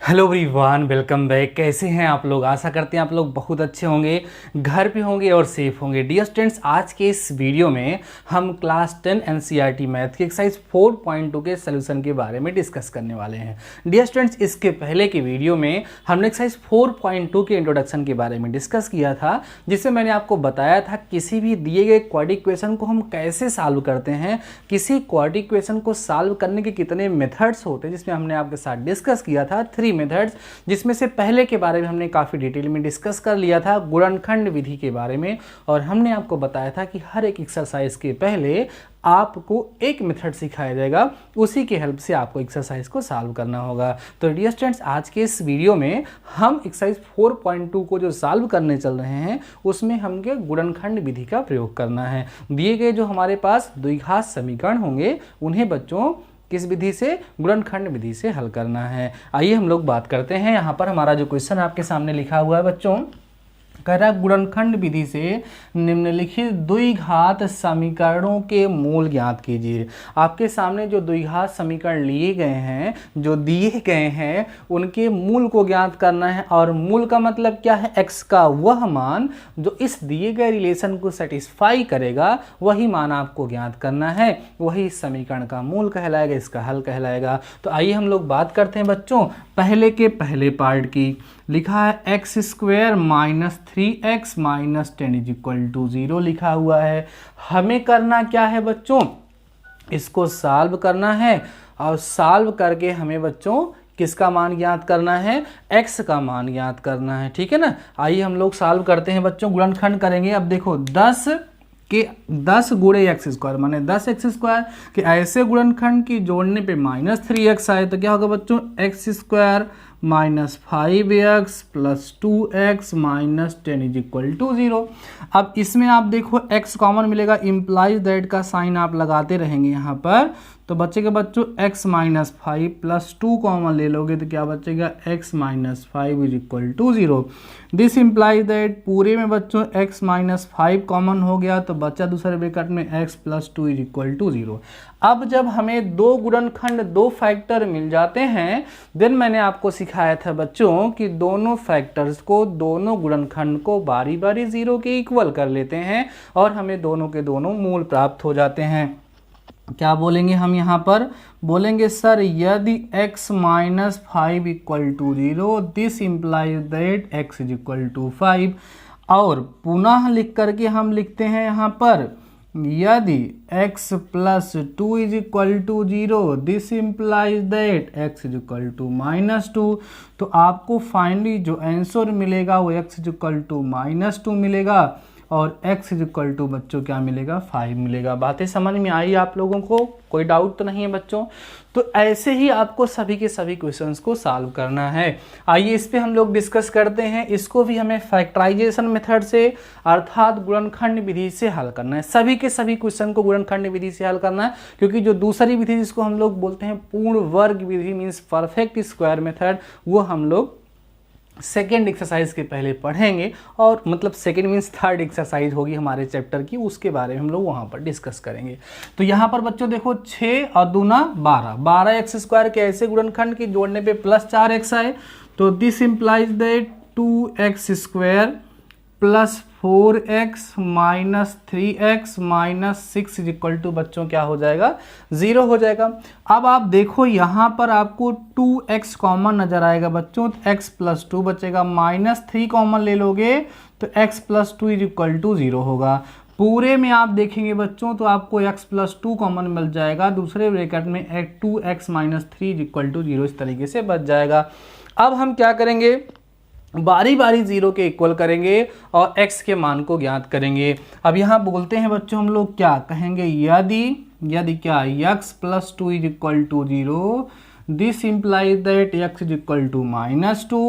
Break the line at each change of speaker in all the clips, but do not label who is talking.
Hello everyone, welcome back. कैसे हैं आप लोग? आशा करते हैं आप लोग बहुत अच्छे होंगे, घर पे होंगे और सेफ होंगे। डियर स्टूडेंट्स, आज के इस वीडियो में हम क्लास 10 एनसीईआरटी मैथ के एक्सरसाइज 4.2 के सलूशन के बारे में डिस्कस करने वाले हैं। डियर स्टूडेंट्स, इसके पहले की वीडियो में हमने एक्सरसाइज 4.2 के इंट्रोडक्शन के बारे में डिस्कस किया था, जिसमें मैंने आपको बताया था किसी भी दिए गए क्वाड्रेटिक इक्वेशन को हम कैसे सॉल्व करते हैं, किसी क्वाड्रेटिक इक्वेशन को सॉल्व करने के कितने मेथड्स होते हैं, जिसमें हमने आपके साथ डिस्कस किया था 3 मेथड्स, जिसमें से पहले के बारे में हमने काफ़ी डिटेल में डिस्कस कर लिया था गुणनखंड विधि के बारे में। और हमने आपको बताया था कि हर एक एक्सरसाइज के पहले आपको एक मेथड सिखाया जाएगा, उसी के हेल्प से आपको एक्सरसाइज को सॉल्व करना होगा। तो डियर स्टूडेंट्स, आज के इस वीडियो में हम एक्सरसाइज 4.2 को जो सॉल्व करने चल रहे हैं, उसमें हमें गुणनखंड विधि का प्रयोग करना है। दिए गए जो हमारे पास द्विघात समीकरण होंगे, उन्हें बच्चों किस विधि से? गुणनखंड विधि से हल करना है। आइए हम लोग बात करते हैं। यहाँ पर हमारा जो क्वेश्चन आपके सामने लिखा हुआ है बच्चों, कह रहा है गुणनखंड विधि से निम्नलिखित द्विघात समीकरणों के मूल ज्ञात कीजिए। आपके सामने जो द्विघात समीकरण लिए गए हैं, जो दिए गए हैं, उनके मूल को ज्ञात करना है। और मूल का मतलब क्या है? x का वह मान जो इस दिए गए रिलेशन को सेटिस्फाई करेगा, वही मान आपको ज्ञात करना है। वही इस समीकरण का मूल कहलाएगा, इसका हल कहलाएगा। तो आइए हम लोग बात करते हैं बच्चों पहले के पहले पार्ट की। लिखा है x square minus 3x minus 10 is equal to 0 लिखा हुआ है। हमें करना क्या है बच्चों? इसको सॉल्व करना है, और सॉल्व करके हमें बच्चों किसका मान ज्ञात करना है? x का मान ज्ञात करना है। ठीक है ना? आइए हम लोग सॉल्व करते हैं बच्चों, गुणनखंड करेंगे। अब देखो 10 गुणे एक्स स्क्वायर माने 10x स्क्वायर के ऐसे गुणनखंड की जोड़ने पे माइनस 3x आए, तो क्या होगा बच्चों? X square minus 5x plus 2x minus 10 is equal to 0। अब इसमें आप देखो x कॉमन मिलेगा, इम्प्लाइज दैट का साइन आप लगाते रहेंगे यहाँ पर। तो बचेगा बच्चों x माइनस 5 प्लस 2 कॉमन ले लोगे तो क्या बचेगा? x minus 5 is equal to 0। This implies that पूरे में बच्चों x माइनस 5 कॉमन हो गया, तो बचा दूसरे ब्रैकेट में x plus 2 is equal to 0। अब जब हमें दो गुणनखंड, दो फैक्टर मिल जाते हैं, देन मैंने आपको सिखाया था बच्चों कि दोनों फैक्टर्स को, दोनों गुणनखंड को बारी बारी 0 के इक्वल कर लेते हैं, और हमें दोनों के दोनों मूल प्राप्त हो जाते हैं। क्या बोलेंगे हम यहाँ पर? बोलेंगे सर यदि x minus 5 equal to 0, this implies that x is equal to 5। और पुनः लिख करके हम लिखते हैं यहाँ पर यदि x plus 2 is equal to 0, this implies that x is equal to minus 2। तो आपको फाइनली जो आंसर मिलेगा वो x is equal to minus 2 मिलेगा, और x इज इक्वल टू बच्चों क्या मिलेगा? 5 मिलेगा। बातें समझ में आई आप लोगों को? कोई डाउट तो नहीं है बच्चों? तो ऐसे ही आपको सभी के सभी क्वेश्चंस को सॉल्व करना है। आइए इस पे हम लोग डिस्कस करते हैं। इसको भी हमें फैक्टराइजेशन मेथड से, अर्थात गुणनखंड विधि से हल करना है। सभी के सभी क्वेश्चन को गुणनखंड विधि से हल करना है, क्योंकि जो दूसरी विधि जिसको हम लोग बोलते हैं पूर्ण वर्ग विधि मीन्स परफेक्ट स्क्वायर मेथड, वो हम लोग सेकेंड एक्सरसाइज के पहले पढ़ेंगे। और मतलब सेकेंड मीन्स थर्ड एक्सरसाइज होगी हमारे चैप्टर की, उसके बारे में हम लोग वहाँ पर डिस्कस करेंगे। तो यहाँ पर बच्चों देखो 6 और दूना 12x स्क्वायर के ऐसे गुणनखंड की जोड़ने पे प्लस 4x आए, तो this implies that 2x square plus 4x minus 3x minus 6 is equal to बच्चों क्या हो जाएगा? 0 हो जाएगा। अब आप देखो यहाँ पर आपको 2x कॉमन नजर आएगा बच्चों, तो x प्लस 2 बचेगा, माइनस 3 कॉमन ले लोगे तो x plus 2 is equal to 0 होगा। पूरे में आप देखेंगे बच्चों तो आपको x प्लस 2 कॉमन मिल जाएगा, दूसरे ब्रैकेट में 2x minus 3 is equal to 0 इस तरीके से बच जाएगा। अब हम क्या करेंगे? बारी बारी 0 के इक्वल करेंगे और x के मान को ज्ञात करेंगे। अब यहाँ बोलते हैं बच्चों हम लोग क्या कहेंगे? यदि क्या x plus 2 is equal to 0, this implies that x is equal to minus 2।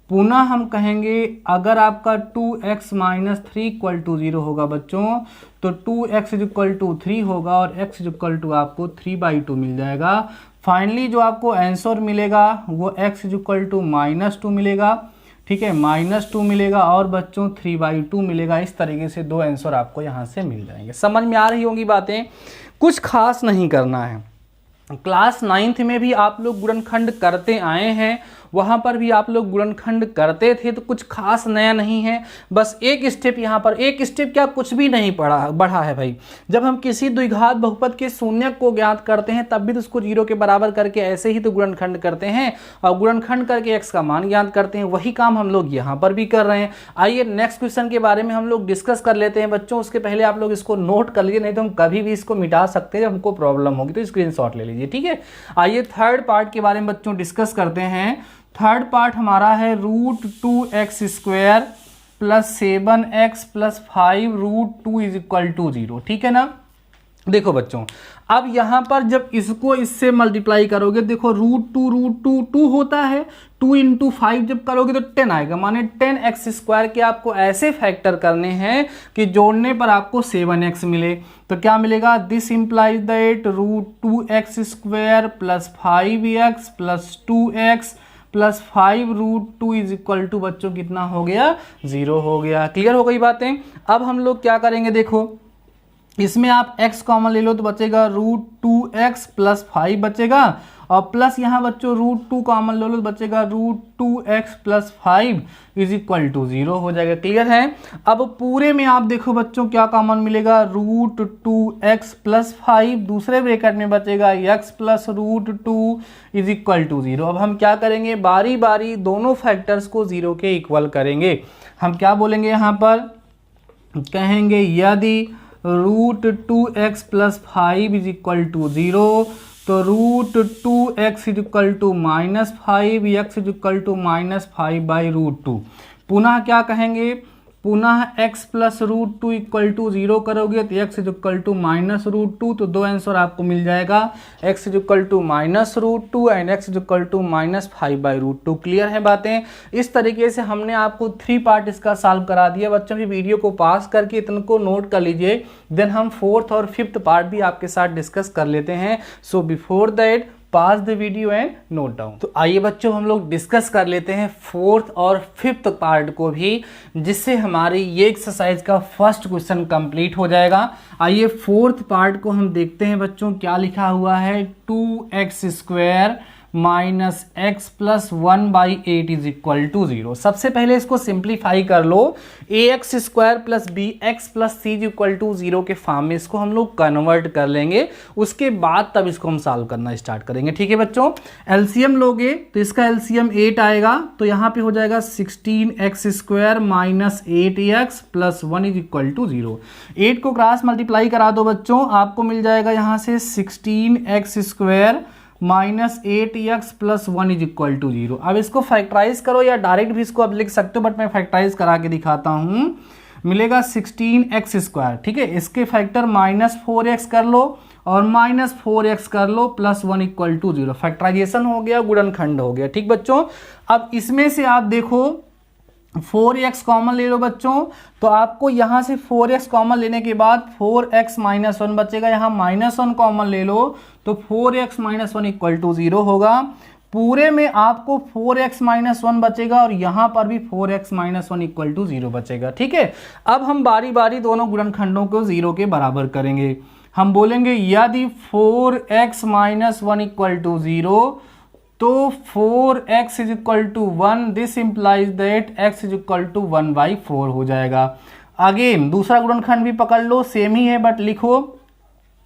पुनः हम कहेंगे अगर आपका 2x माइनस 3 इक्वल टू 0 होगा बच्चों, तो 2x इज इक्वल टू 3 होगा, और x इज इक्वल टू आपको 3/2 मिल जाएगा। फाइनली जो आपको आंसर मिलेगा वो x is equal to minus 2 मिलेगा। ठीक है, माइनस 2 मिलेगा और बच्चों 3/2 मिलेगा। इस तरीके से दो आंसर आपको यहाँ से मिल जाएंगे। समझ में आ रही होंगी बातें? कुछ खास नहीं करना है। क्लास 9th में भी आप लोग गुणनखंड करते आए हैं वहाँ पर भी आप लोग गुणनखंड करते थे, तो कुछ खास नया नहीं है। बस एक स्टेप यहाँ पर, एक स्टेप क्या, कुछ भी नहीं बढ़ा है भाई। जब हम किसी द्विघात बहुपद के शून्य को ज्ञात करते हैं तब भी तो उसको 0 के बराबर करके ऐसे ही तो गुणनखंड करते हैं और गुणनखंड करके x का मान ज्ञात करते हैं। वही काम हम लोग यहाँ पर भी कर रहे हैं। आइए नेक्स्ट क्वेश्चन के बारे में हम लोग डिस्कस कर लेते हैं बच्चों। उसके पहले आप लोग इसको नोट कर लीजिए, नहीं तो हम कभी भी इसको मिटा सकते हैं जब हमको प्रॉब्लम होगी, तो स्क्रीनशॉट ले लीजिए, ठीक है। आइए थर्ड पार्ट के बारे में बच्चों डिस्कस करते हैं। थर्ड पार्ट हमारा है √2x² plus 7x plus 5 √2 is equal to 0, ठीक है ना। देखो बच्चों, अब यहाँ पर जब इसको इससे मल्टीप्लाई करोगे, देखो √2 होता है, 2 × 5 जब करोगे तो 10 आएगा, माने 10x² के आपको ऐसे फैक्टर करने हैं कि जोड़ने पर आपको 7x मिले। तो क्या मिलेगा, this implies that √2x² plus 5x plus 2x plus 5 √2 is equal to बच्चों कितना हो गया, 0 हो गया। क्लियर हो गई बातें। अब हम लोग क्या करेंगे, देखो इसमें आप x कॉमन ले लो तो बचेगा √2x प्लस 5 बचेगा, और प्लस यहाँ बच्चों √2 कॉमन ले लो तो बचेगा √2x plus 5 is equal to 0 हो जाएगा। क्लियर है। अब पूरे में आप देखो बच्चों क्या कॉमन मिलेगा, √2x प्लस 5, दूसरे ब्रैकेट में बचेगा x plus √2 is equal to 0। अब हम क्या करेंगे, बारी बारी दोनों फैक्टर्स को 0 के इक्वल करेंगे। हम क्या बोलेंगे यहाँ पर, कहेंगे यदि √2x plus 5 is equal to 0 तो √2x is equal to -5, x is equal to -5/√2। पुनः क्या कहेंगे, पुनः x प्लस √2 इक्वल टू 0 करोगे तो x इज इक्वल टू -√2, तो दो आंसर आपको मिल जाएगा, x is equal to -√2 and x is equal to -5/√2। Clear है बातें। इस तरीके से हमने आपको 3 पार्ट इसका सॉल्व करा दिया। बच्चों की वीडियो को पास करके इतने को नोट कर लीजिए, देन हम 4th और 5th पार्ट भी आपके साथ डिस्कस कर लेते हैं। So before that pass the video and note down. तो आइए बच्चों हम लोग डिस्कस कर लेते हैं 4th और 5th पार्ट को भी, जिससे हमारी ये एक्सरसाइज का फर्स्ट क्वेश्चन कंप्लीट हो जाएगा। आइए 4th पार्ट को हम देखते हैं बच्चों, क्या लिखा हुआ है, 2x² minus x plus 1/8 is equal to 0। सबसे पहले इसको सिंप्लीफाई कर लो, ax² plus bx plus c is equal to 0 के फॉर्म में इसको हम लोग कन्वर्ट कर लेंगे, उसके बाद तब इसको हम सॉल्व करना स्टार्ट करेंगे। ठीक है बच्चों, एलसीएम लोगे तो इसका एलसीएम 8 आएगा, तो यहाँ पे हो जाएगा 16x² minus 8x plus 1 is equal to 0। 8 को क्रॉस मल्टीप्लाई करा दो बच्चों, आपको मिल जाएगा यहाँ से 16x² minus 8x plus 1 is equal to 0। अब इसको फैक्टराइज करो या डायरेक्ट भी इसको अब लिख सकते हो, बट मैं फैक्टराइज करा के दिखाता हूँ। मिलेगा 16x², ठीक है, इसके फैक्टर -4x कर लो और -4x कर लो प्लस 1 इक्वल टू 0। फैक्टराइजेशन हो गया, गुणनखंड हो गया। ठीक बच्चों, अब इसमें से आप देखो 4x कॉमन ले लो बच्चों, तो आपको यहाँ से 4x कॉमन लेने के बाद 4x माइनस 1 बचेगा, यहाँ -1 कॉमन ले लो तो 4x माइनस 1 इक्वल टू 0 होगा। पूरे में आपको 4x माइनस 1 बचेगा और यहाँ पर भी 4x माइनस 1 इक्वल टू 0 बचेगा। ठीक है, अब हम बारी बारी दोनों गुणनखंडों को 0 के बराबर करेंगे। हम बोलेंगे यदि 4x माइनस 1 इक्वल टू 0 तो 4x is equal to 1, this implies that x is equal to 1/4 हो जाएगा। अगेन दूसरा गुणनखंड भी पकड़ लो, सेम ही है बट लिखो,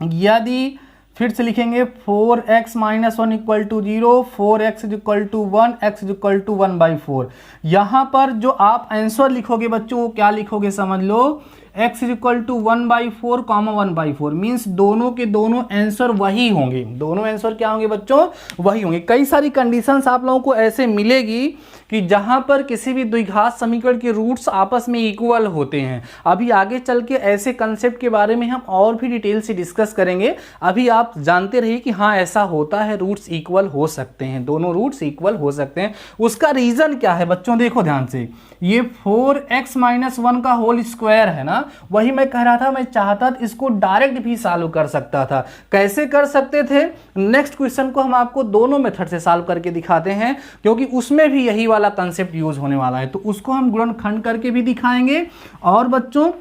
यदि फिर से लिखेंगे 4x minus 1 equal to 0, 4x is equal to 1, x is equal to 1/4। यहाँ पर जो आप आंसर लिखोगे बच्चों वो क्या लिखोगे समझ लो, x is equal to 1/4 comma 1/4 means दोनों के दोनों आंसर वही होंगे। दोनों आंसर क्या होंगे बच्चों, वही होंगे। कई सारी कंडीशंस आप लोगों को ऐसे मिलेगी कि जहां पर किसी भी द्विघात समीकरण के रूट्स आपस में इक्वल होते हैं। अभी आगे चल के ऐसे कंसेप्ट के बारे में हम और भी डिटेल से डिस्कस करेंगे। अभी आप जानते रहिए कि हाँ ऐसा होता है, रूट्स इक्वल हो सकते हैं, दोनों रूट्स इक्वल हो सकते हैं। उसका रीजन क्या है बच्चों, देखो ध्यान से, ये 4x माइनस 1 का होल स्क्वायर है ना, वही मैं कह रहा था, मैं चाहता था इसको डायरेक्ट भी सॉल्व कर सकता था। कैसे कर सकते थे, नेक्स्ट क्वेश्चन को हम आपको दोनों मेथड से सॉल्व करके दिखाते हैं, क्योंकि उसमें भी यही वाला कंसेप्ट यूज होने वाला है। तो उसको हम गुणनखंड करके भी दिखाएंगे और बच्चों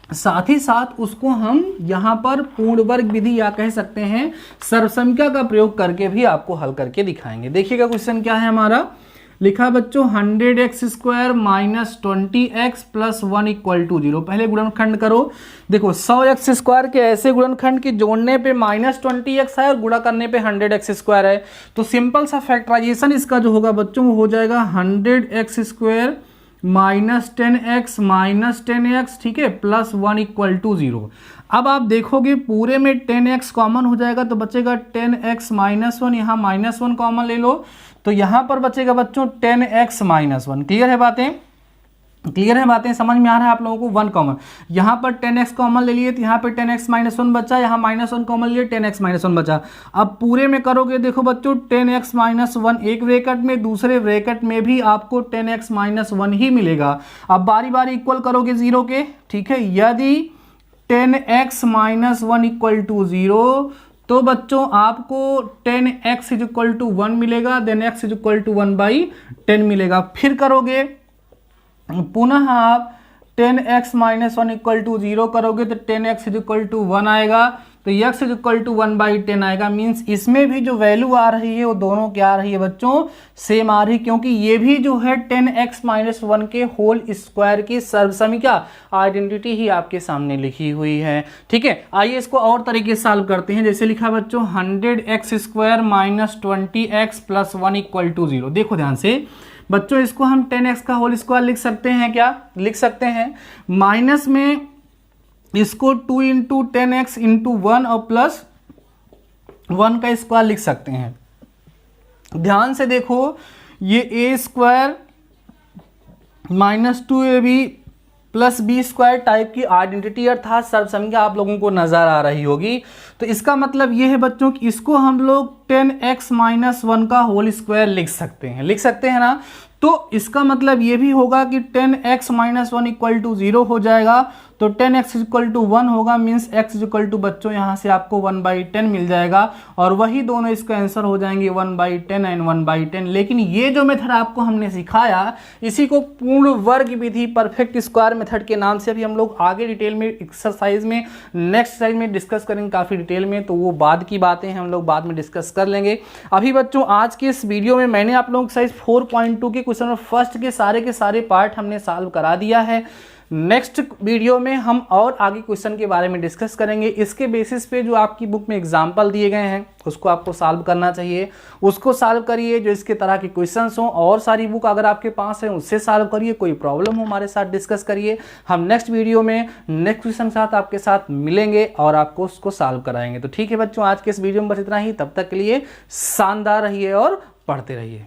साथ ही साथ उसको हम यहाँ पर पूर्ण वर्ग विधि या कह सकते हैं सर्वसंख्या का प्रयोग करके भी आपको हल करके दिखाएंगे। देखिएगा क्वेश्चन क्या है हमारा, लिखा बच्चों 100x square minus 20x plus 1 equal to 0। पहले गुणनखंड करो। देखो 100x स्क्वायर के ऐसे गुणनखंड के जोड़ने पे माइनस 20x है और गुणा करने पे 100x स्क्वायर है, तो सिंपल सा फैक्टराइजेशन इसका जो होगा बच्चों वो हो जाएगा 100x स्क्वायर माइनस 10x, ठीक है, प्लस 1 इक्वल टू 0। अब आप देखोगे पूरे में 10x कॉमन हो जाएगा तो बचेगा 10x माइनस 1, यहाँ माइनस 1 कॉमन ले लो तो यहाँ पर बचेगा बच्चों 10x माइनस 1। क्लियर है बातें? क्लियर है बातें? समझ में आ रहा है आप लोगों को? 1 कॉमन, यहाँ पर 10x कॉमन ले लिए तो यहाँ पे 10x माइनस 1 बचा, यहाँ माइनस 1 कॉमन लिए 10x माइनस 1 बचा। अब पूरे में करोगे देखो बच्चों 10x माइनस 1 एक ब्रैकेट में, दूसरे ब्रैकेट में भी आपको 10x माइनस 1 ही मिलेगा। अब बारी बारी इक्वल करोगे 0 के, ठीक है। यदि 10x माइनस 1 इक्वल टू 0 तो बच्चों आपको 10x इज इक्वल टू 1 मिलेगा, then x is equal to 1/10 मिलेगा। फिर करोगे पुनः आप 10x माइनस 1 इक्वल टू 0 करोगे तो 10x इज इक्वल टू 1 आएगा, तो x इज इक्वल टू 1/10 आएगा। मीन्स इसमें भी जो वैल्यू आ रही है वो दोनों क्या आ रही है बच्चों, सेम आ रही, क्योंकि ये भी जो है 10x माइनस 1 के होल स्क्वायर की सर्वसंख्या आइडेंटिटी ही आपके सामने लिखी हुई है। ठीक है, आइए इसको और तरीके से सॉल्व करते हैं। जैसे लिखा बच्चों 100x square minus 20x plus 1 equal to 0। देखो ध्यान से बच्चों, इसको हम 10x का होल स्क्वायर लिख सकते हैं, क्या लिख सकते हैं? माइनस में इसको 2 इंटू 10x इंटू 1 और प्लस 1 का स्क्वायर लिख सकते हैं। ध्यान से देखो, ये a square minus 2ab plus b square type की आइडेंटिटी अर्थात सर्वसंख्या आप लोगों को नजर आ रही होगी। तो इसका मतलब ये है बच्चों कि इसको हम लोग 10x माइनस 1 का होल स्क्वायर लिख सकते हैं, लिख सकते हैं ना। तो इसका मतलब ये भी होगा कि 10x माइनस 1 इक्वल टू 0 हो जाएगा, तो 10x इक्वल टू 1 होगा। मीन्स x इक्वल टू बच्चों यहाँ से आपको 1/10 मिल जाएगा और वही दोनों इसका आंसर हो जाएंगे 1/10 एंड 1/10। लेकिन ये जो मेथड आपको हमने सिखाया इसी को पूर्ण वर्ग विधि परफेक्ट स्क्वायर मेथड के नाम से अभी हम लोग आगे डिटेल में एक्सरसाइज में नेक्स्ट एक्सरसाइज में डिस्कस करेंगे काफ़ी डिटेल में, तो वो बाद की बातें हैं, हम लोग बाद में डिस्कस कर लेंगे। अभी बच्चों आज के इस वीडियो में मैंने आप लोगों को एक्सरसाइज 4.2 के क्वेश्चन नंबर फर्स्ट के सारे पार्ट हमने सॉल्व करा दिया है। नेक्स्ट वीडियो में हम और आगे क्वेश्चन के बारे में डिस्कस करेंगे। इसके बेसिस पे जो आपकी बुक में एग्जाम्पल दिए गए हैं उसको आपको सॉल्व करना चाहिए, उसको सॉल्व करिए। जो इसके तरह के क्वेश्चंस हों और सारी बुक अगर आपके पास है उससे सॉल्व करिए, कोई प्रॉब्लम हो हमारे साथ डिस्कस करिए। हम नेक्स्ट वीडियो में नेक्स्ट क्वेश्चन के साथ आपके साथ मिलेंगे और आपको उसको सॉल्व कराएंगे। तो ठीक है बच्चों, आज के इस वीडियो में बस इतना ही। तब तक के लिए शानदार रहिए और पढ़ते रहिए।